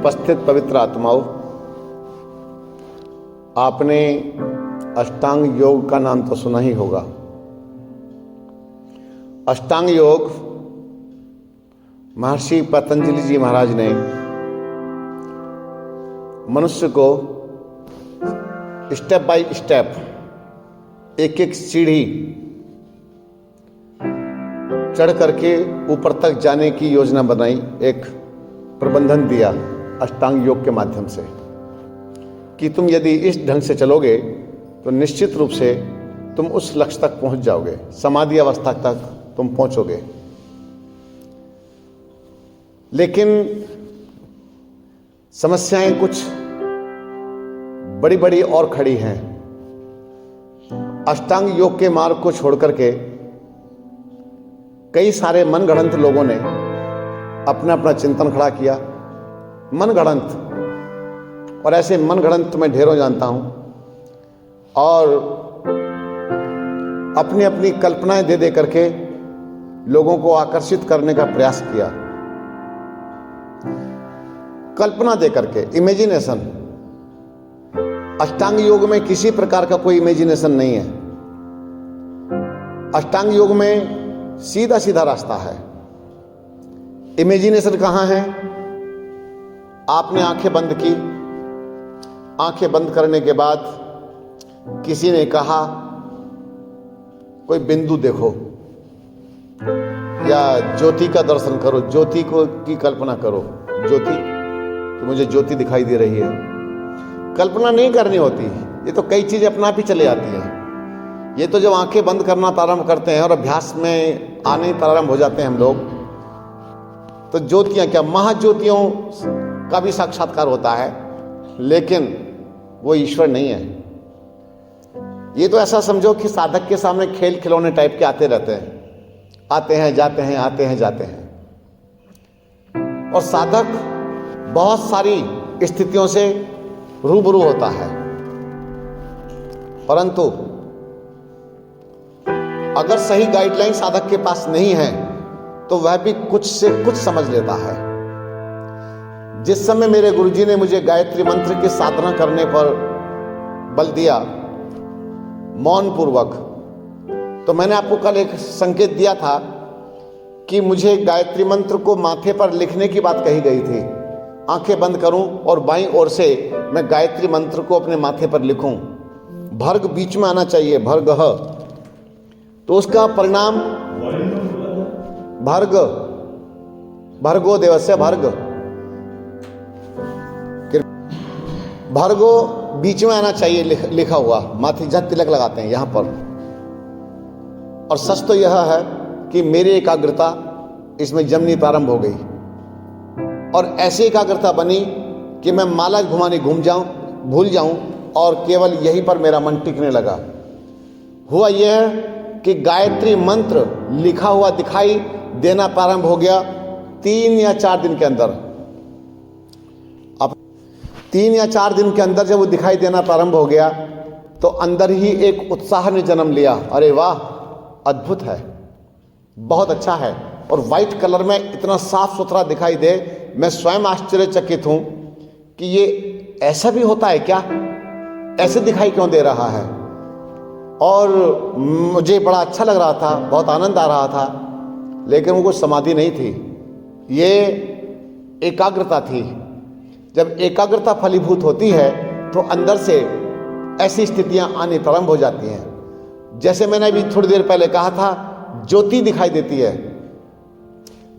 उपस्थित पवित्र आत्माओं, आपने अष्टांग योग का नाम तो सुना ही होगा। अष्टांग योग महर्षि पतंजलि जी महाराज ने मनुष्य को स्टेप बाय स्टेप, एक एक सीढ़ी चढ़ करके ऊपर तक जाने की योजना बनाई, एक प्रबंधन दिया अष्टांग योग के माध्यम से कि तुम यदि इस ढंग से चलोगे तो निश्चित रूप से तुम उस लक्ष्य तक पहुंच जाओगे, समाधि अवस्था तक तुम पहुंचोगे। लेकिन समस्याएं कुछ बड़ी बड़ी और खड़ी हैं। अष्टांग योग के मार्ग को छोड़ करके कई सारे मनगढ़ंत लोगों ने अपना अपना चिंतन खड़ा किया। मनगढ़ंत, और ऐसे मनगढ़ंत मैं ढेरों जानता हूं, और अपनी अपनी कल्पनाएं दे दे करके लोगों को आकर्षित करने का प्रयास किया। कल्पना दे करके, इमेजिनेशन। अष्टांग योग में किसी प्रकार का कोई इमेजिनेशन नहीं है। अष्टांग योग में सीधा सीधा रास्ता है। इमेजिनेशन कहां है? आपने आंखें बंद की, आंखें बंद करने के बाद किसी ने कहा कोई बिंदु देखो या ज्योति का दर्शन करो, ज्योति को की कल्पना करो, ज्योति कि मुझे ज्योति दिखाई दे रही है। कल्पना नहीं करनी होती, ये तो कई चीजें अपने आप ही चले आती हैं। ये तो जब आंखें बंद करना प्रारंभ करते हैं और अभ्यास में आने प्रारंभ हो जाते हैं हम लोग, तो ज्योतियां क्या, महाज्योतियों का भी साक्षात्कार होता है, लेकिन वो ईश्वर नहीं है। ये तो ऐसा समझो कि साधक के सामने खेल खिलौने टाइप के आते रहते हैं, आते हैं जाते हैं, आते हैं जाते हैं, और साधक बहुत सारी स्थितियों से रूबरू होता है। परंतु अगर सही गाइडलाइन साधक के पास नहीं है तो वह भी कुछ से कुछ समझ लेता है। जिस समय मेरे गुरुजी ने मुझे गायत्री मंत्र की साधना करने पर बल दिया मौन पूर्वक, तो मैंने आपको कल एक संकेत दिया था कि मुझे गायत्री मंत्र को माथे पर लिखने की बात कही गई थी। आंखें बंद करूं और बाईं ओर से मैं गायत्री मंत्र को अपने माथे पर लिखूं। भर्ग बीच में आना चाहिए, भर्गः, तो उसका परिणाम भर्ग, भर्गो देवस्य भर्ग, भर्गो बीच में आना चाहिए लिखा हुआ, माथे जहाँ तिलक लगाते हैं यहां पर। और सच तो यह है कि मेरी एकाग्रता इसमें जमनी प्रारंभ हो गई, और ऐसी एकाग्रता बनी कि मैं माला घुमाने भूल जाऊं और केवल यहीं पर मेरा मन टिकने लगा। हुआ यह कि गायत्री मंत्र लिखा हुआ दिखाई देना प्रारंभ हो गया 3 या 4 दिन के अंदर। अब 3 या 4 दिन के अंदर जब वो दिखाई देना प्रारंभ हो गया तो अंदर ही एक उत्साह ने जन्म लिया। अरे वाह, अद्भुत है, बहुत अच्छा है। और व्हाइट कलर में इतना साफ सुथरा दिखाई दे, मैं स्वयं आश्चर्यचकित हूं कि ये ऐसा भी होता है क्या, ऐसे दिखाई क्यों दे रहा है। और मुझे बड़ा अच्छा लग रहा था, बहुत आनंद आ रहा था, लेकिन वो कोई समाधि नहीं थी, ये एकाग्रता थी। जब एकाग्रता फलीभूत होती है तो अंदर से ऐसी स्थितियां आनी प्रारंभ हो जाती हैं। जैसे मैंने अभी थोड़ी देर पहले कहा था, ज्योति दिखाई देती है।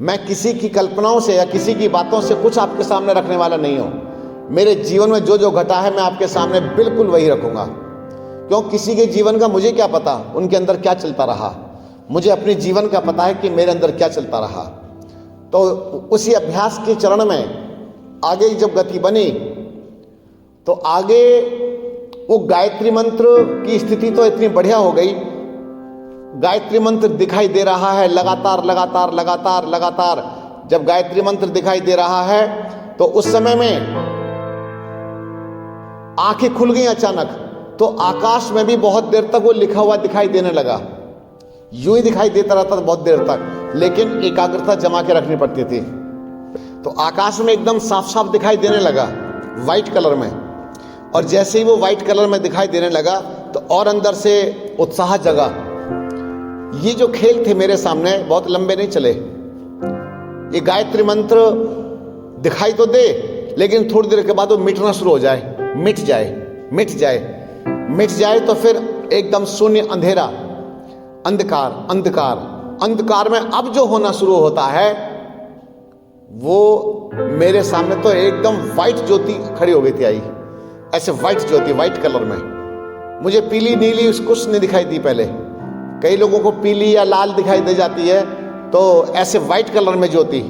मैं किसी की कल्पनाओं से या किसी की बातों से कुछ आपके सामने रखने वाला नहीं हूं। मेरे जीवन में जो जो घटा है मैं आपके सामने बिल्कुल वही रखूंगा, क्यों? किसी के जीवन का मुझे क्या पता उनके अंदर क्या चलता रहा, मुझे अपने जीवन का पता है कि मेरे अंदर क्या चलता रहा। तो उसी अभ्यास के चरण में आगे जब गति बनी तो आगे वो गायत्री मंत्र की स्थिति तो इतनी बढ़िया हो गई, गायत्री मंत्र दिखाई दे रहा है लगातार लगातार लगातार लगातार। जब गायत्री मंत्र दिखाई दे रहा है तो उस समय में आंखें खुल गई अचानक, तो आकाश में भी बहुत देर तक वो लिखा हुआ दिखाई देने लगा। यूं ही दिखाई देता रहता था बहुत देर तक, लेकिन एकाग्रता जमा के रखनी पड़ती थी। तो आकाश में एकदम साफ साफ दिखाई देने लगा वाइट कलर में। और जैसे ही वो वाइट कलर में दिखाई देने लगा तो और अंदर से उत्साह जगा। ये जो खेल थे मेरे सामने बहुत लंबे नहीं चले। ये गायत्री मंत्र दिखाई तो दे, लेकिन थोड़ी देर के बाद वो मिटना शुरू हो जाए, मिट जाए मिट जाए मिट जाए, तो फिर एकदम शून्य, अंधेरा, अंधकार अंधकार अंधकार में अब जो होना शुरू होता है वो मेरे सामने तो एकदम वाइट ज्योति खड़ी हो गई थी, आई ऐसे वाइट ज्योति, वाइट कलर में। मुझे पीली नीली कुछ नहीं दिखाई दी पहले। कई लोगों को पीली या लाल दिखाई दे जाती है, तो ऐसे वाइट कलर में ज्योति।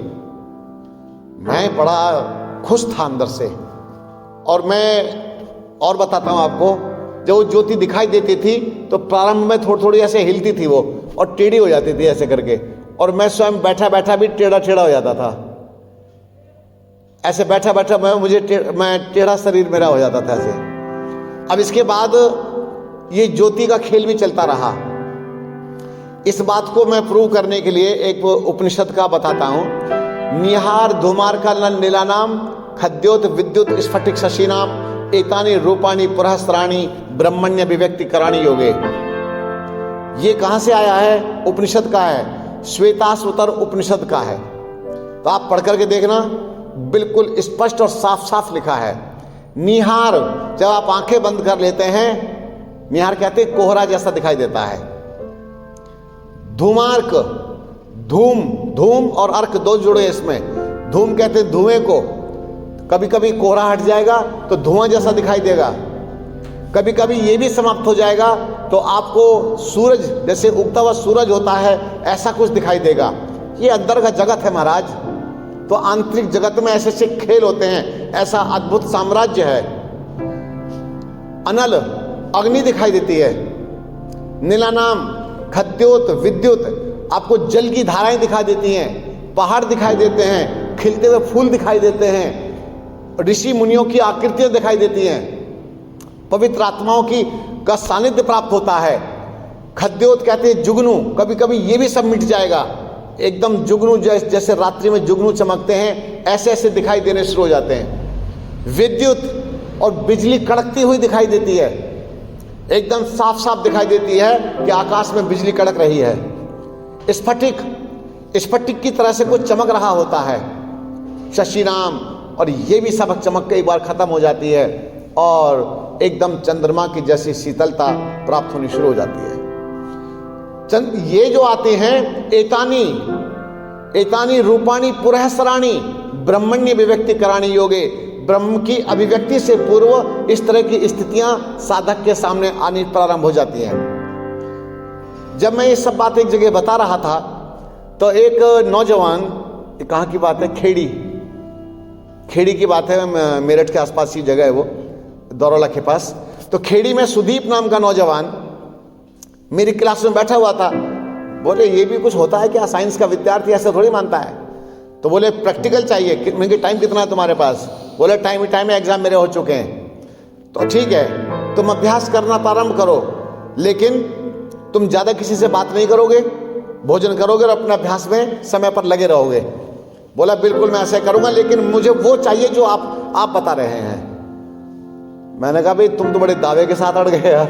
मैं बड़ा खुश था अंदर से। और मैं और बताता हूं आपको, जब वो ज्योति दिखाई देती थी तो प्रारंभ में थोड़ी थोड़ी ऐसे हिलती थी वो, और टेढ़ी हो जाती थी ऐसे करके, और मैं स्वयं बैठा बैठा भी टेढ़ा टेढ़ा हो जाता था। ऐसे बैठा बैठा मैं टेढ़ा शरीर मेरा हो जाता था ऐसे। अब इसके बाद ये ज्योति का खेल भी चलता रहा। इस बात को मैं प्रूव करने के लिए एक उपनिषद का बताता हूं। निहार धूमार का नीलानाम खद्योत विद्युत स्फटिक शशीनाम एतानी रूपाणी पुरहस्त्राणी ब्रह्मण्य अभिव्यक्ति कराणी योगे। ये कहां से आया है? उपनिषद का है, श्वेताश्वतर उपनिषद का है। तो आप पढ़ करके देखना, बिल्कुल स्पष्ट और साफ साफ लिखा है। निहार, जब आप आंखें बंद कर लेते हैं, निहार कहते हैं कोहरा जैसा दिखाई देता है। धूमार्क, धूम, धूम और अर्क दो जुड़े इसमें। धूम कहते हैं धुएं को, कभी कभी कोहरा हट जाएगा तो धुआं जैसा दिखाई देगा, कभी कभी ये भी समाप्त हो जाएगा तो आपको सूरज, जैसे उगता हुआ सूरज होता है, ऐसा कुछ दिखाई देगा। ये अंदर का जगत है महाराज। तो आंतरिक जगत में ऐसे ऐसे खेल होते हैं, ऐसा अद्भुत साम्राज्य है। अनल, अग्नि दिखाई देती है। नीलानाम खद्योत विद्युत, आपको जल की धाराएं दिखाई देती हैं, पहाड़ दिखाई देते हैं, खिलते हुए फूल दिखाई देते हैं, ऋषि मुनियों की आकृतियां दिखाई देती हैं, पवित्र आत्माओं का सानिध्य प्राप्त होता है। खद्योत कहते हैं जुगनू, कभी कभी ये भी सब मिट जाएगा, एकदम जुगनू जैसे रात्रि में जुगनू चमकते हैं, ऐसे ऐसे दिखाई देने शुरू हो जाते हैं। विद्युत, और बिजली कड़कती हुई दिखाई देती है, एकदम साफ साफ दिखाई देती है कि आकाश में बिजली कड़क रही है। स्फटिक, स्फटिक की तरह से कुछ चमक रहा होता है। शशिनाम, और ये भी सब चमक के एक बार खत्म हो जाती है और एकदम चंद्रमा की जैसी शीतलता प्राप्त होनी शुरू हो जाती है। ये जो आते हैं एतानी, एतानी रूपाणी पुरहस्त्राणी ब्रह्मण्य अभिव्यक्ति कराणी योगे। ब्रह्म की अभिव्यक्ति से पूर्व इस तरह की स्थितियां साधक के सामने आनी प्रारंभ हो जाती हैं। जब मैं ये सब बात एक जगह बता रहा था तो एक नौजवान, कहाँ की बात है, खेड़ी की बात है, मेरठ के आसपास की जगह है वो, दौरोला के पास। तो खेड़ी में सुदीप नाम का नौजवान मेरी क्लास में बैठा हुआ था। बोले ये भी कुछ होता है क्या? साइंस का विद्यार्थी ऐसा थोड़ी मानता है। तो बोले प्रैक्टिकल चाहिए। मैंने टाइम कितना है तुम्हारे पास? बोले टाइम एग्जाम मेरे हो चुके हैं। तो ठीक है, तुम अभ्यास करना प्रारंभ करो, लेकिन तुम ज़्यादा किसी से बात नहीं करोगे, भोजन करोगे और अपने अभ्यास में समय पर लगे रहोगे। बोला बिल्कुल मैं ऐसा करूँगा, लेकिन मुझे वो चाहिए जो आप बता रहे हैं। मैंने कहा भाई तुम तो बड़े दावे के साथ अड़ गए यार,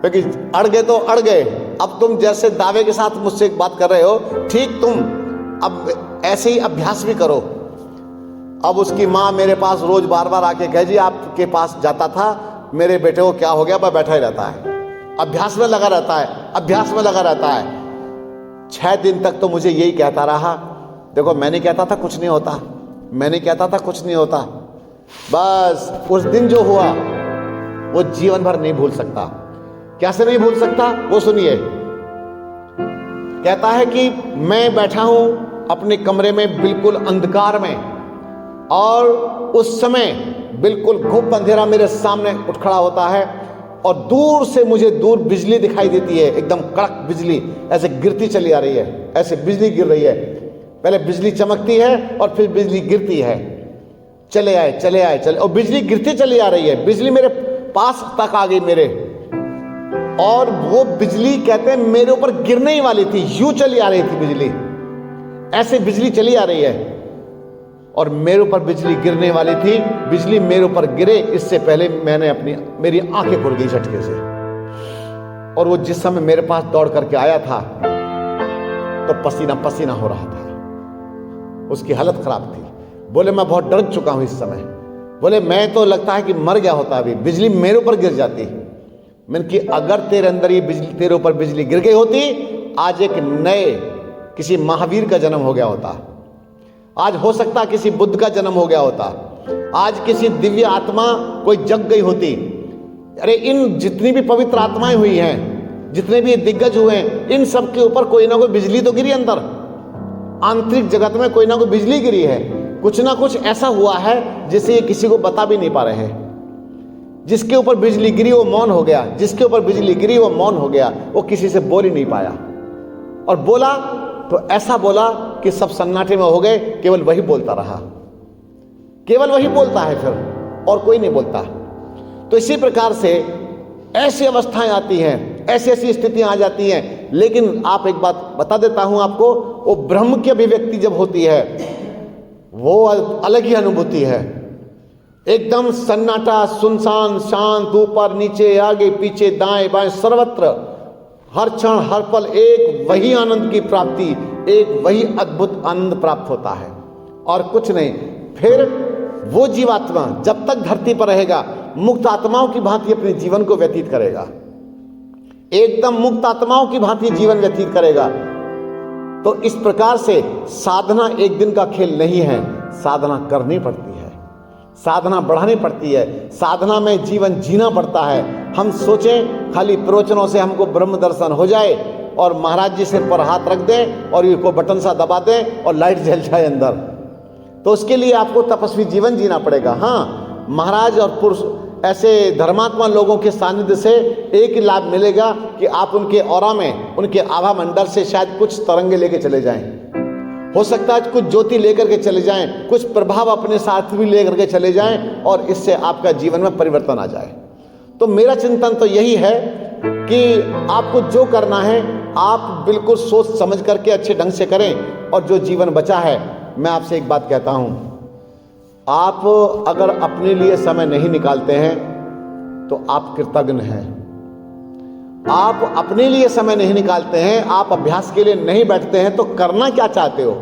क्योंकि अड़ गए तो अड़ गए। अब तुम जैसे दावे के साथ मुझसे एक बात कर रहे हो, ठीक तुम अब ऐसे ही अभ्यास भी करो। अब उसकी माँ मेरे पास रोज बार बार आके कहे जी आपके पास जाता था, मेरे बेटे को क्या हो गया? वह बैठा ही रहता है, अभ्यास में लगा रहता है, अभ्यास में लगा रहता है। 6 दिन तक तो मुझे यही कहता रहा, देखो मैंने कहता था कुछ नहीं होता, मैंने कहता था कुछ नहीं होता। बस उस दिन जो हुआ वो जीवन भर नहीं भूल सकता। कैसे नहीं भूल सकता? वो सुनिए। कहता है कि मैं बैठा हूं अपने कमरे में बिल्कुल अंधकार में, और उस समय बिल्कुल घुप अंधेरा मेरे सामने उठ खड़ा होता है, और दूर से मुझे दूर बिजली दिखाई देती है, एकदम कड़क बिजली ऐसे गिरती चली आ रही है, ऐसे बिजली गिर रही है। पहले बिजली चमकती है और फिर बिजली गिरती है, चले आए, और बिजली गिरती चली आ रही है। बिजली मेरे पास तक आ गई मेरे, और वो बिजली कहते हैं मेरे ऊपर गिरने ही वाली थी, यूं चली आ रही थी बिजली, ऐसे बिजली चली आ रही है। और मेरे ऊपर बिजली गिरने वाली थी। बिजली मेरे ऊपर गिरे इससे पहले मेरी आंखें खुल गई झटके से। और वो जिस समय मेरे पास दौड़ करके आया था तो पसीना पसीना हो रहा था, उसकी हालत खराब थी। बोले मैं बहुत डर चुका हूं इस समय। बोले मैं तो लगता है कि मर गया होता, अभी बिजली मेरे ऊपर गिर जाती। मैंने कि अगर तेरे अंदर ये बिजली, तेरे ऊपर बिजली गिर गई होती, आज एक नए किसी महावीर का जन्म हो गया होता, आज हो सकता किसी बुद्ध का जन्म हो गया होता, आज किसी दिव्य आत्मा कोई जग गई होती। अरे इन जितनी भी पवित्र आत्माएं हुई हैं, जितने भी दिग्गज हुए हैं, इन सब के ऊपर कोई ना कोई बिजली तो गिरी अंदर, आंतरिक जगत में कोई ना कोई बिजली गिरी है। कुछ ना कुछ ऐसा हुआ है जिसे ये किसी को बता भी नहीं पा रहे हैं। जिसके ऊपर बिजली गिरी वो मौन हो गया, जिसके ऊपर बिजली गिरी वो मौन हो गया, वो किसी से बोल ही नहीं पाया। और बोला तो ऐसा बोला कि सब सन्नाटे में हो गए, केवल वही बोलता रहा, केवल वही बोलता है, फिर और कोई नहीं बोलता। तो इसी प्रकार से ऐसी अवस्थाएं आती हैं, ऐसी ऐसी स्थितियां आ जाती हैं। लेकिन आप एक बात बता देता हूं आपको, वो ब्रह्म की अभिव्यक्ति जब होती है वो अलग ही अनुभूति है। एकदम सन्नाटा, सुनसान, शांत, ऊपर नीचे, आगे पीछे, दाएं बाएं, सर्वत्र हर क्षण हर पल एक वही आनंद की प्राप्ति, एक वही अद्भुत आनंद प्राप्त होता है और कुछ नहीं। फिर वो जीवात्मा जब तक धरती पर रहेगा मुक्त आत्माओं की भांति अपने जीवन को व्यतीत करेगा, एकदम मुक्त आत्माओं की भांति जीवन व्यतीत करेगा। तो इस प्रकार से साधना एक दिन का खेल नहीं है, साधना करनी पड़ती है, साधना बढ़ानी पड़ती है, साधना में जीवन जीना पड़ता है। हम सोचें खाली प्रवचनों से हमको ब्रह्म दर्शन हो जाए और महाराज जी सिर पर हाथ रख दें और ये को बटन सा दबा दें और लाइट जल जाए अंदर, तो उसके लिए आपको तपस्वी जीवन जीना पड़ेगा। हाँ, महाराज और पुरुष ऐसे धर्मात्मा लोगों के सानिध्य से एक ही लाभ मिलेगा कि आप उनके ऑरा में, उनके आभा मंडल से शायद कुछ तरंगे लेके चले जाएं, हो सकता है कुछ ज्योति लेकर के चले जाएं, कुछ प्रभाव अपने साथ भी लेकर के चले जाएं और इससे आपका जीवन में परिवर्तन आ जाए। तो मेरा चिंतन तो यही है कि आपको जो करना है आप बिल्कुल सोच समझ करके अच्छे ढंग से करें। और जो जीवन बचा है, मैं आपसे एक बात कहता हूं, आप अगर अपने लिए समय नहीं निकालते हैं तो आप कृतज्ञ हैं। आप अपने लिए समय नहीं निकालते हैं, आप अभ्यास के लिए नहीं बैठते हैं, तो करना क्या चाहते हो?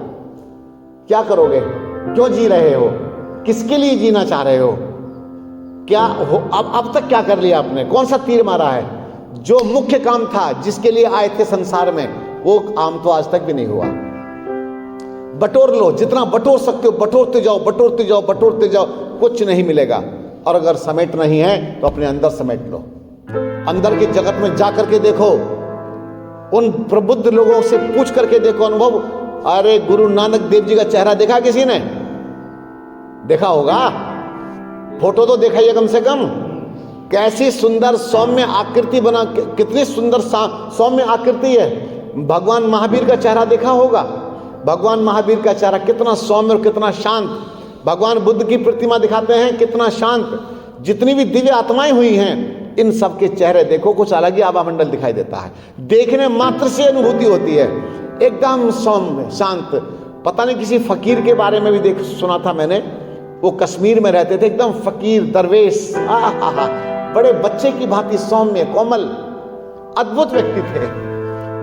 क्या करोगे? क्यों जी रहे हो? किसके लिए जीना चाह रहे हो? क्या हो? अब तक क्या कर लिया आपने? कौन सा तीर मारा है? जो मुख्य काम था, जिसके लिए आए थे संसार में, वो काम तो आज तक भी नहीं हुआ। बटोर लो, जितना बटोर सकते हो बटोरते जाओ, बटोरते जाओ, बटोरते जाओ, कुछ नहीं मिलेगा। और अगर समेट नहीं है तो अपने अंदर समेट लो, अंदर की जगत में जा करके देखो, उन प्रबुद्ध लोगों से पूछ करके देखो अनुभव। अरे गुरु नानक देव जी का चेहरा देखा किसी ने? देखा होगा, फोटो तो देखा ही है कम से कम। कैसी सुंदर सौम्य आकृति बना, कितनी सुंदर सौम्य आकृति है। भगवान महावीर का चेहरा देखा होगा, भगवान महावीर का चेहरा कितना सौम्य और कितना शांत। भगवान बुद्ध की प्रतिमा दिखाते हैं, कितना शांत। जितनी भी दिव्य आत्माएं हुई हैं, इन सब के चेहरे देखो, कुछ अलग ही आभा मंडल दिखाई देता है। देखने मात्र से अनुभूति होती है, एकदम सौम्य शांत। पता नहीं किसी फकीर के बारे में भी सुना था मैंने, वो कश्मीर में रहते थे, एकदम फकीर दरवेश, बड़े बच्चे की भांति सौम्य कोमल, अद्भुत व्यक्ति थे,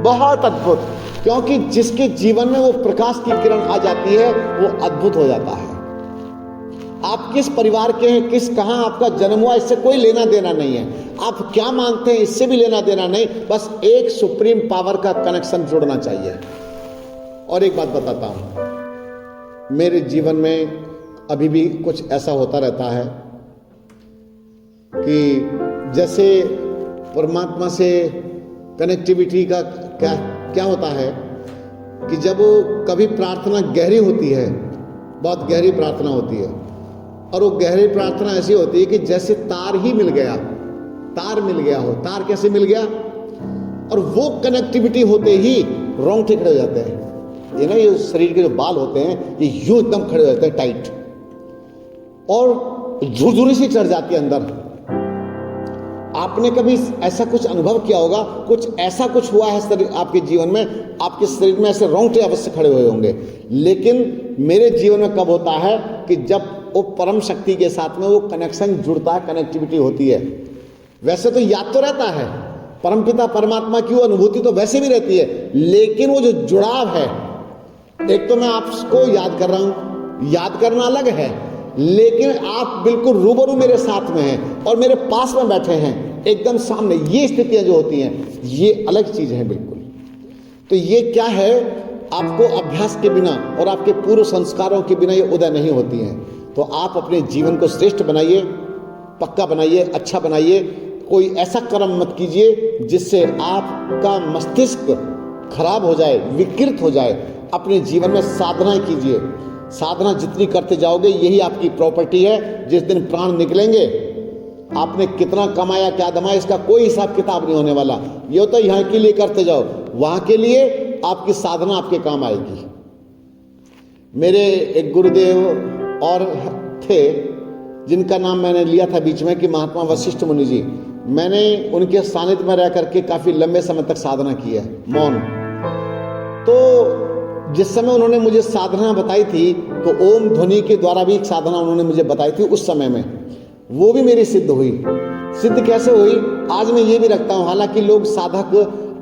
बहुत अद्भुत। क्योंकि जिसके जीवन में वो प्रकाश की किरण आ जाती है वो अद्भुत हो जाता है। आप किस परिवार के हैं, कहां आपका जन्म हुआ, इससे कोई लेना देना नहीं है। आप क्या मानते हैं, इससे भी लेना देना नहीं। बस एक सुप्रीम पावर का कनेक्शन जुड़ना चाहिए। और एक बात बताता हूं, मेरे जीवन में अभी भी कुछ ऐसा होता रहता है कि जैसे परमात्मा से कनेक्टिविटी का क्या होता है कि जब कभी प्रार्थना गहरी होती है, बहुत गहरी प्रार्थना होती है, और वो गहरी प्रार्थना ऐसी होती है कि जैसे तार ही मिल गया, तार मिल गया हो। तार कैसे मिल गया? और वो कनेक्टिविटी होते ही रोंगटे खड़े हो जाते हैं। ये ना, ये शरीर के जो बाल होते हैं ये यूं एकदम खड़े हो जाते हैं टाइट, और झुरझुरी सी चढ़ जाती है अंदर। आपने कभी ऐसा कुछ अनुभव किया होगा, कुछ ऐसा कुछ हुआ है शरीर आपके जीवन में, आपके शरीर में ऐसे रोंगटे अवश्य खड़े हुए होंगे। लेकिन मेरे जीवन में कब होता है कि जब वो परम शक्ति के साथ में वो कनेक्शन जुड़ता है, कनेक्टिविटी होती है। वैसे तो याद तो रहता है परमपिता परमात्मा की वो अनुभूति तो वैसे भी रहती है, लेकिन वो जो जुड़ाव है, एक तो मैं आपको याद कर रहा हूं, याद करना अलग है, लेकिन आप बिल्कुल रूबरू मेरे साथ में हैं और मेरे पास में बैठे हैं एकदम सामने, ये स्थितियां जो होती हैं ये अलग चीज है बिल्कुल। तो ये क्या है, आपको अभ्यास के बिना और आपके पूर्व संस्कारों के बिना ये उदय नहीं होती हैं। तो आप अपने जीवन को श्रेष्ठ बनाइए, पक्का बनाइए, अच्छा बनाइए। कोई ऐसा कर्म मत कीजिए जिससे आपका मस्तिष्क खराब हो जाए, विकृत हो जाए। अपने जीवन में साधना कीजिए, साधना जितनी करते जाओगे यही आपकी प्रॉपर्टी है। जिस दिन प्राण निकलेंगे आपने कितना कमाया क्या दमाया इसका कोई हिसाब किताब नहीं होने वाला। ये तो यहाँ के लिए करते जाओ, वहाँ के लिए आपकी साधना आपके काम आएगी। मेरे एक गुरुदेव और थे जिनका नाम मैंने लिया था बीच में कि महात्मा वशिष्ठ मुनि जी। मैंने उनके सानिध्य में रह करके काफ़ी लंबे समय तक साधना की है, मौन। तो जिस समय उन्होंने मुझे साधना बताई थी तो ओम ध्वनि के द्वारा भी एक साधना उन्होंने मुझे बताई थी उस समय में, वो भी मेरी सिद्ध हुई। सिद्ध कैसे हुई आज मैं ये भी रखता हूँ। हालांकि लोग साधक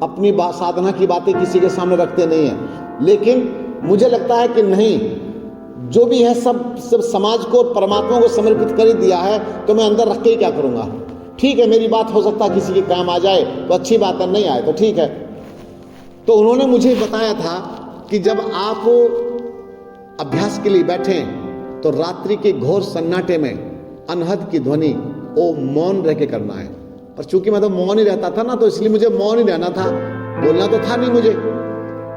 अपनी साधना की बातें किसी के सामने रखते नहीं हैं, लेकिन मुझे लगता है कि नहीं, जो भी है सब समाज को और परमात्मा को समर्पित कर ही दिया है, तो मैं अंदर रख के ही क्या करूँगा। ठीक है, मेरी बात हो सकता है किसी के काम आ जाए तो अच्छी बात है, नहीं आए तो ठीक है। तो उन्होंने मुझे बताया था कि जब आप अभ्यास के लिए बैठें तो रात्रि के घोर सन्नाटे में अनहद की ध्वनि ओ मौन रह के करना है। पर चूंकि मैं तो मौन ही रहता था ना, तो इसलिए मुझे मौन ही रहना था, बोलना तो था नहीं मुझे,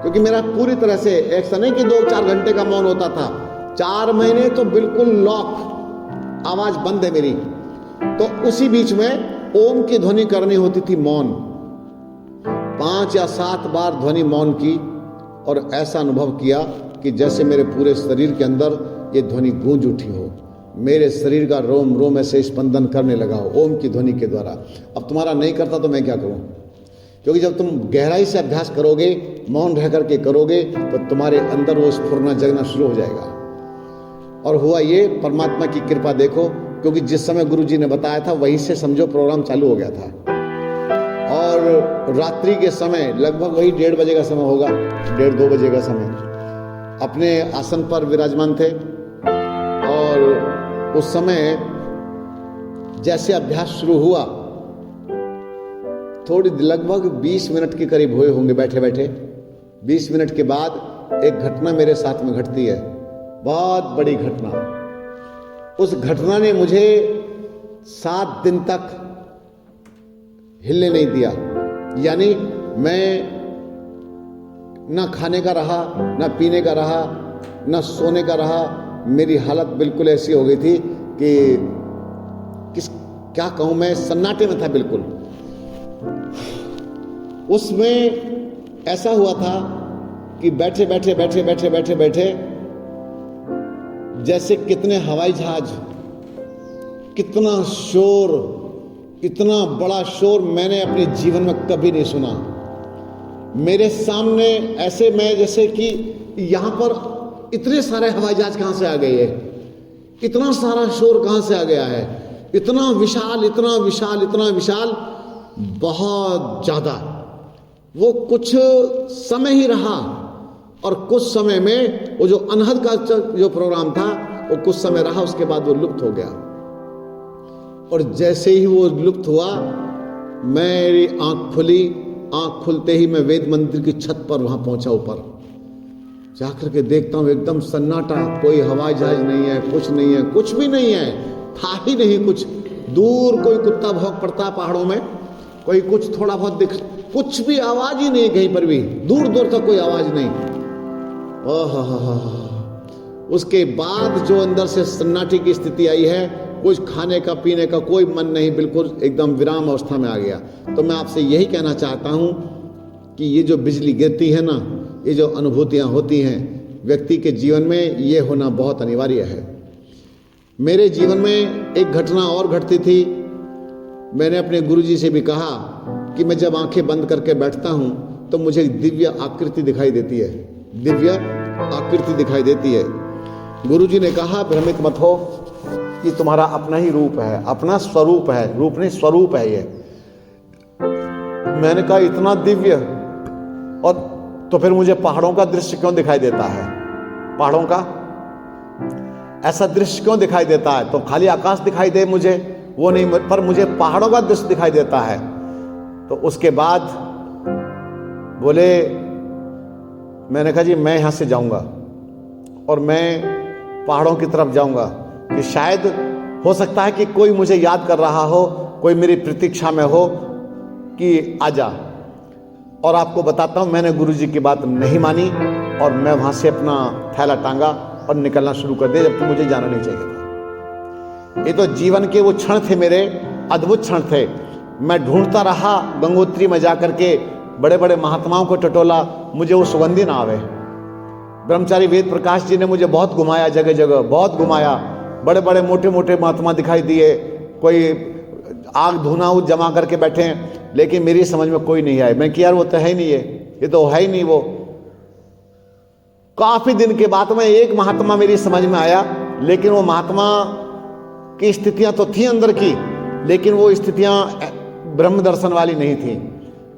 क्योंकि मेरा पूरी तरह से ऐसा नहीं कि 2-4 घंटे का मौन होता था, 4 महीने तो बिल्कुल लॉक, आवाज बंद है मेरी। तो उसी बीच में ओम की ध्वनि करनी होती थी, मौन। 5 या 7 बार ध्वनि मौन की और ऐसा अनुभव किया कि जैसे मेरे पूरे शरीर के अंदर ये ध्वनि गूंज उठी हो, मेरे शरीर का रोम रोम ऐसे स्पंदन करने लगा हो ओम की ध्वनि के द्वारा। अब तुम्हारा नहीं करता तो मैं क्या करूं, क्योंकि जब तुम गहराई से अभ्यास करोगे, मौन रह करके करोगे, तो तुम्हारे अंदर वो स्फुरना जगना शुरू हो जाएगा। और हुआ ये, परमात्मा की कृपा देखो, क्योंकि जिस समय गुरु जी ने बताया था वहीं से समझो प्रोग्राम चालू हो गया था। और रात्रि के समय लगभग वही 1:30 बजे का समय होगा, 1:30-2 बजे का समय, अपने आसन पर विराजमान थे। और उस समय जैसे अभ्यास शुरू हुआ, थोड़ी लगभग 20 मिनट के करीब हुए होंगे बैठे बैठे। 20 मिनट के बाद एक घटना मेरे साथ में घटती है, बहुत बड़ी घटना। उस घटना ने मुझे 7 दिन तक हिलने नहीं दिया। यानी मैं ना खाने का रहा, ना पीने का रहा, ना सोने का रहा। मेरी हालत बिल्कुल ऐसी हो गई थी कि क्या कहूं, मैं सन्नाटे में था बिल्कुल। उसमें ऐसा हुआ था कि बैठे बैठे बैठे बैठे बैठे बैठे जैसे कितने हवाई जहाज, कितना शोर, इतना बड़ा शोर मैंने अपने जीवन में कभी नहीं सुना। मेरे सामने ऐसे मैं जैसे कि यहाँ पर इतने सारे हवाई जहाज कहाँ से आ गए है, इतना सारा शोर कहाँ से आ गया है, इतना विशाल इतना विशाल इतना विशाल, बहुत ज़्यादा। वो कुछ समय ही रहा और कुछ समय में वो जो अनहद का जो प्रोग्राम था वो कुछ समय रहा, उसके बाद वो लुप्त हो गया। और जैसे ही वो लुप्त हुआ, मेरी आंख खुली। आंख खुलते ही मैं वेद मंदिर की छत पर वहां पहुंचा। ऊपर जाकर के देखता हूं एकदम सन्नाटा, कोई हवाई जहाज नहीं है, कुछ नहीं है, कुछ भी नहीं है, था ही नहीं कुछ। दूर कोई कुत्ता भौंक पड़ता पहाड़ों में, कोई कुछ थोड़ा बहुत दिख, कुछ भी आवाज ही नहीं कहीं पर भी, दूर दूर तक कोई आवाज नहीं। उसके बाद जो अंदर से सन्नाटे की स्थिति आई है, कुछ खाने का पीने का कोई मन नहीं, बिल्कुल एकदम विराम अवस्था में आ गया। तो मैं आपसे यही कहना चाहता हूं कि ये जो बिजली गिरती है ना, ये जो अनुभूतियां होती हैं व्यक्ति के जीवन में, ये होना बहुत अनिवार्य है। मेरे जीवन में एक घटना और घटती थी मैंने अपने गुरुजी से भी कहा कि मैं जब आंखें बंद करके बैठता हूं तो मुझे दिव्य आकृति दिखाई देती है, दिव्य आकृति दिखाई देती है। गुरुजी ने कहा भ्रमित मत हो, कि तुम्हारा अपना ही रूप है, अपना स्वरूप है, रूप नहीं स्वरूप है ये। मैंने कहा इतना दिव्य, और तो फिर मुझे पहाड़ों का दृश्य क्यों दिखाई देता है, पहाड़ों का ऐसा दृश्य क्यों दिखाई देता है? तो खाली आकाश दिखाई दे मुझे वो नहीं, पर मुझे पहाड़ों का दृश्य दिखाई देता है। तो उसके बाद बोले, मैंने कहा जी मैं यहां से जाऊंगा और मैं पहाड़ों की तरफ जाऊंगा, कि शायद हो सकता है कि कोई मुझे याद कर रहा हो, कोई मेरी प्रतीक्षा में हो कि आजा। और आपको बताता हूं, मैंने गुरुजी की बात नहीं मानी और मैं वहां से अपना थैला टांगा और निकलना शुरू कर दिया, जबकि मुझे जाना नहीं चाहिए था। ये तो जीवन के वो क्षण थे, मेरे अद्भुत क्षण थे। मैं ढूंढता रहा गंगोत्री में जाकर के, बड़े बड़े महात्माओं को टटोला, मुझे वो सुगंधी ना आवे। ब्रह्मचारी वेद प्रकाश जी ने मुझे बहुत घुमाया, जगह जगह बहुत घुमाया, बड़े बड़े मोटे मोटे महात्मा दिखाई दिए, कोई आग धुना जमा करके बैठे हैं, लेकिन मेरी समझ में कोई नहीं आया। मैं कि यार वो तो है ही नहीं, ये तो है ही नहीं वो। काफी दिन के बाद में एक महात्मा मेरी समझ में आया, लेकिन वो महात्मा की स्थितियां तो थी अंदर की, लेकिन वो स्थितियां ब्रह्म दर्शन वाली नहीं थी।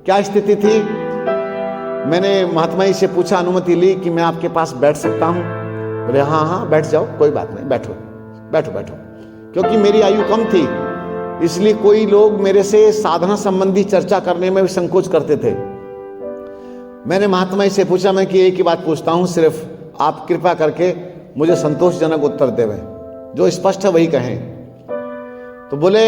क्या स्थिति थी? मैंने महात्मा जी से पूछा, अनुमति ली कि मैं आपके पास बैठ सकता हूं? बोले हाँ हाँ बैठ जाओ, कोई बात नहीं, बैठो बैठो बैठो। क्योंकि मेरी आयु कम थी, इसलिए कोई लोग मेरे से साधना संबंधी चर्चा करने में भी संकोच करते थे। मैंने महात्मा जी से पूछा, मैं कि एक ही बात पूछता हूं, सिर्फ आप कृपा करके मुझे संतोषजनक उत्तर देवें, जो स्पष्ट है वही कहें। तो बोले,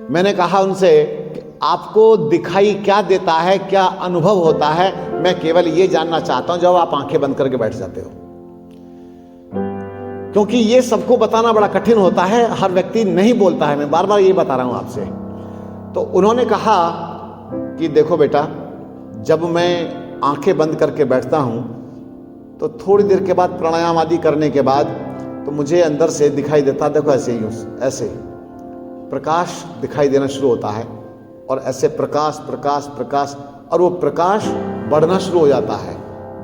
मैंने कहा उनसे कि आपको दिखाई क्या देता है, क्या अनुभव होता है, मैं केवल ये जानना चाहता हूं जब आप आंखें बंद करके बैठ जाते हो। क्योंकि ये सबको बताना बड़ा कठिन होता है, हर व्यक्ति नहीं बोलता है, मैं बार बार ये बता रहा हूं आपसे। तो उन्होंने कहा कि देखो बेटा, जब मैं आंखें बंद करके बैठता हूं तो थोड़ी देर के बाद प्राणायाम आदि करने के बाद तो मुझे अंदर से दिखाई देता, देखो ऐसे ही ऐसे प्रकाश दिखाई देना शुरू होता है, और ऐसे प्रकाश प्रकाश प्रकाश, और वो प्रकाश बढ़ना शुरू हो जाता है,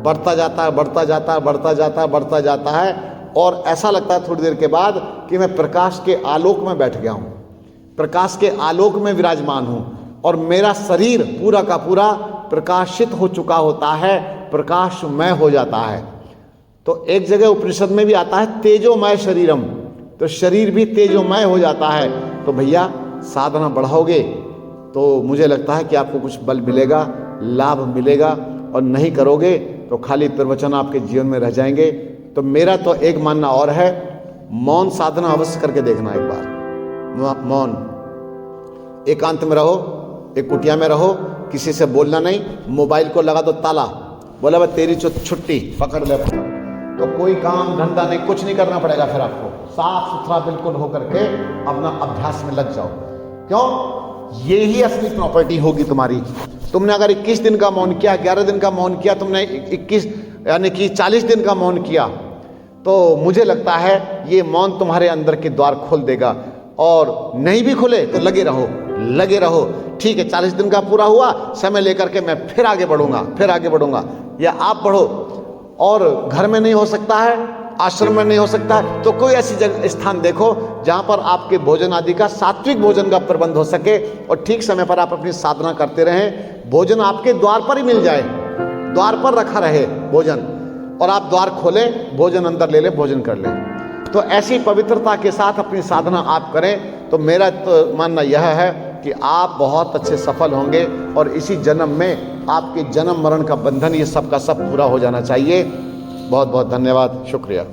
बढ़ता जाता है बढ़ता जाता है बढ़ता जाता है बढ़ता जाता है, और ऐसा लगता है थोड़ी देर के बाद कि मैं प्रकाश के आलोक में बैठ गया हूं, प्रकाश के आलोक में विराजमान हूं, और मेरा शरीर पूरा का पूरा प्रकाशित हो चुका होता है, प्रकाशमय हो जाता है। तो एक जगह उपनिषद में भी आता है तेजोमय शरीरम, तो शरीर भी तेजोमय हो जाता है। तो भैया साधना बढ़ाओगे तो मुझे लगता है कि आपको कुछ बल मिलेगा, लाभ मिलेगा, और नहीं करोगे तो खाली प्रवचन आपके जीवन में रह जाएंगे। तो मेरा तो एक मानना और है, मौन साधना अवश्य करके देखना एक बार। मौन, एकांत में रहो, एक कुटिया में रहो, किसी से बोलना नहीं, मोबाइल को लगा दो ताला, बोला भाई तेरी छुट्टी, पकड़ ले, तो कोई काम धंधा नहीं, कुछ नहीं करना पड़ेगा। फिर आपको साफ सुथरा बिल्कुल होकर के अपना अभ्यास में लग जाओ। क्यों? ये ही असली प्रॉपर्टी होगी तुम्हारी। तुमने अगर 21 दिन का मौन किया, 11 दिन का मौन किया, तुमने 21 यानी कि 40 दिन का मौन किया, तो मुझे लगता है ये मौन तुम्हारे अंदर के द्वार खोल देगा। और नहीं भी खुले तो लगे रहो, लगे रहो। ठीक है, 40 दिन का पूरा हुआ, समय लेकर के मैं फिर आगे बढ़ूंगा, फिर आगे बढ़ूंगा, या आप बढ़ो। और घर में नहीं हो सकता है, आश्रम में नहीं हो सकता है, तो कोई ऐसी जगह स्थान देखो जहां पर आपके भोजन आदि का, सात्विक भोजन का प्रबंध हो सके, और ठीक समय पर आप अपनी साधना करते रहें। भोजन आपके द्वार पर ही मिल जाए, द्वार पर रखा रहे भोजन, और आप द्वार खोलें, भोजन अंदर ले लें, भोजन कर लें। तो ऐसी पवित्रता के साथ अपनी साधना आप करें तो मेरा तो मानना यह है कि आप बहुत अच्छे सफल होंगे, और इसी जन्म में आपके जन्म मरण का बंधन ये सब का सब पूरा हो जाना चाहिए। बहुत बहुत धन्यवाद, शुक्रिया।